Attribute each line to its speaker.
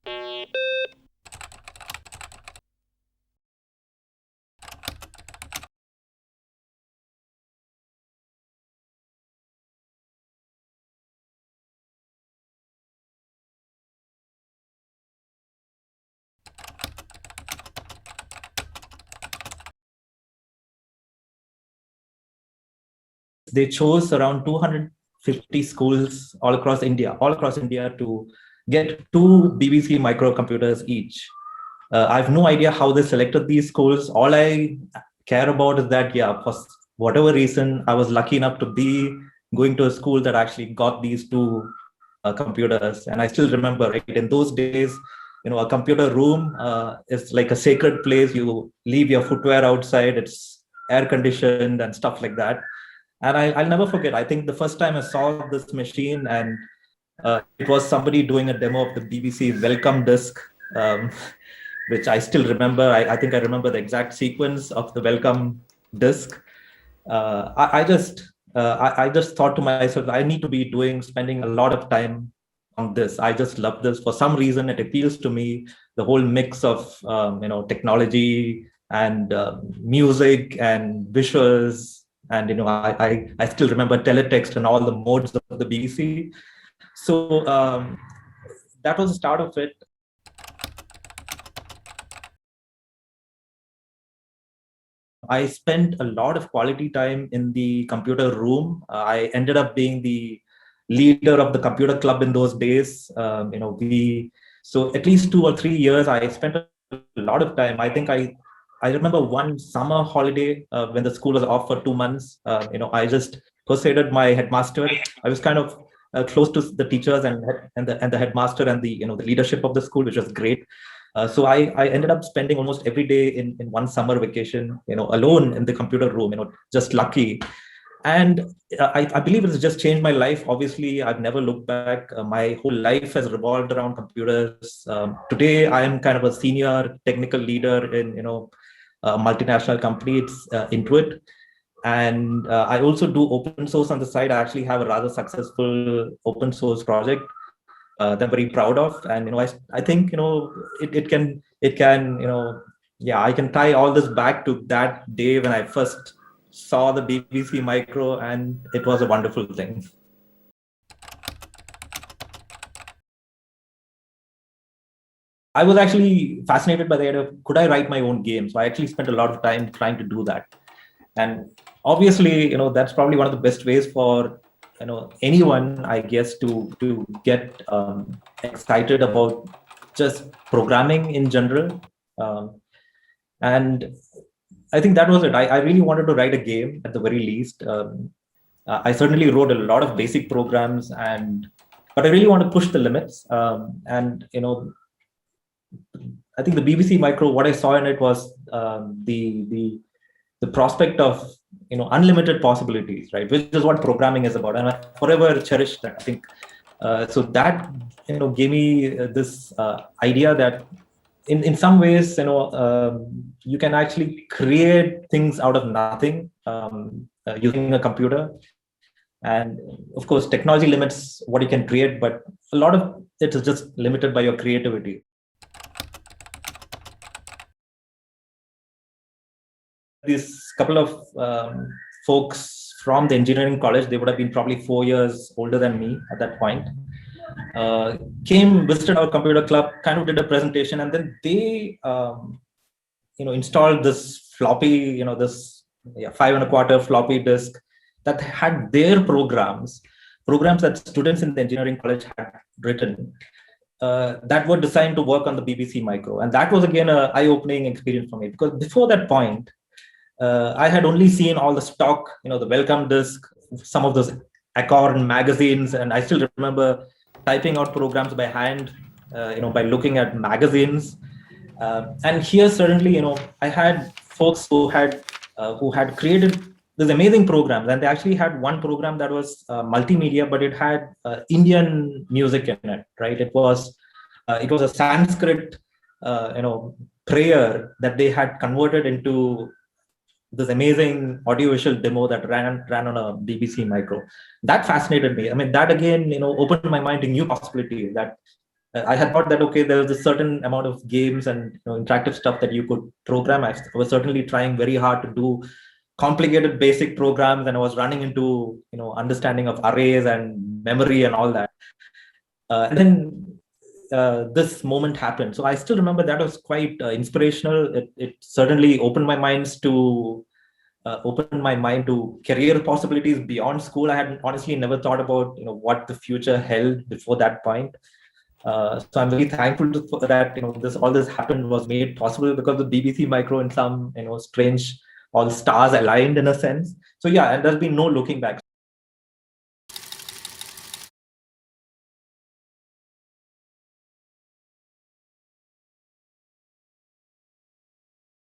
Speaker 1: They chose around 250 schools all across India to get two BBC microcomputers each. I have no idea how they selected these schools. All I care about is that, yeah, for whatever reason, I was lucky enough to be going to a school that actually got these two computers. And I still remember, right, in those days, a computer room is like a sacred place. You leave your footwear outside, it's air conditioned and stuff like that. And I'll never forget, I think the first time I saw this machine, and it was somebody doing a demo of the BBC welcome disc, which I still remember. I think I remember the exact sequence of the welcome disc. I just thought to myself, I need to be spending a lot of time on this. I just love this. For some reason, it appeals to me, the whole mix of technology and music and visuals. And I still remember teletext and all the modes of the BBC. So that was the start of it. I spent a lot of quality time in the computer room. I ended up being the leader of the computer club in those days. So at least 2 or 3 years, I spent a lot of time. I remember one summer holiday when the school was off for 2 months. I just persuaded my headmaster. I was kind of close to the teachers and the headmaster and the leadership of the school, which was great. So I ended up spending almost every day in one summer vacation, alone in the computer room, just lucky. And I believe it's just changed my life. Obviously, I've never looked back. My whole life has revolved around computers. Today, I am kind of a senior technical leader in, a multinational company. It's Intuit. And I also do open source on the side. I actually have a rather successful open source project that I'm very proud of. And I think it can yeah, I can tie all this back to that day when I first saw the BBC Micro, and it was a wonderful thing. I was actually fascinated by the idea of, could I write my own game? So I actually spent a lot of time trying to do that. And obviously, that's probably one of the best ways for anyone, I guess, to get excited about just programming in general. And I think that was it. I really wanted to write a game at the very least. I certainly wrote a lot of basic programs, but I really want to push the limits. And I think the BBC Micro, what I saw in it was the prospect of unlimited possibilities, right? Which is what programming is about, and I forever cherish that. I think so that gave me this idea that in some ways you can actually create things out of nothing using a computer. And of course, technology limits what you can create, but a lot of it is just limited by your creativity. These couple of folks from the engineering college, they would have been probably 4 years older than me at that point, came, visited our computer club, kind of did a presentation, and then they installed this floppy, this 5.25 floppy disk that had their programs that students in the engineering college had written, that were designed to work on the BBC Micro. And that was again an eye-opening experience for me, because before that point, I had only seen all the stock, the welcome disk, some of those Acorn magazines, and I still remember typing out programs by hand, by looking at magazines. And here, certainly, I had folks who had created these amazing programs, and they actually had one program that was multimedia, but it had Indian music in it, right? It was a Sanskrit, prayer that they had converted into this amazing audiovisual demo that ran on a BBC Micro. That fascinated me. I mean, that again, opened my mind to new possibilities, that I had thought that, okay, there was a certain amount of games and interactive stuff that you could program. I was certainly trying very hard to do complicated basic programs, and I was running into understanding of arrays and memory and all that. And then this moment happened. So I still remember that was quite inspirational. It certainly opened my mind to career possibilities beyond school. I had honestly never thought about what the future held before that point. So I'm very thankful that this all this happened was made possible because of BBC Micro, in some strange, all stars aligned in a sense. So yeah, and there's been no looking back.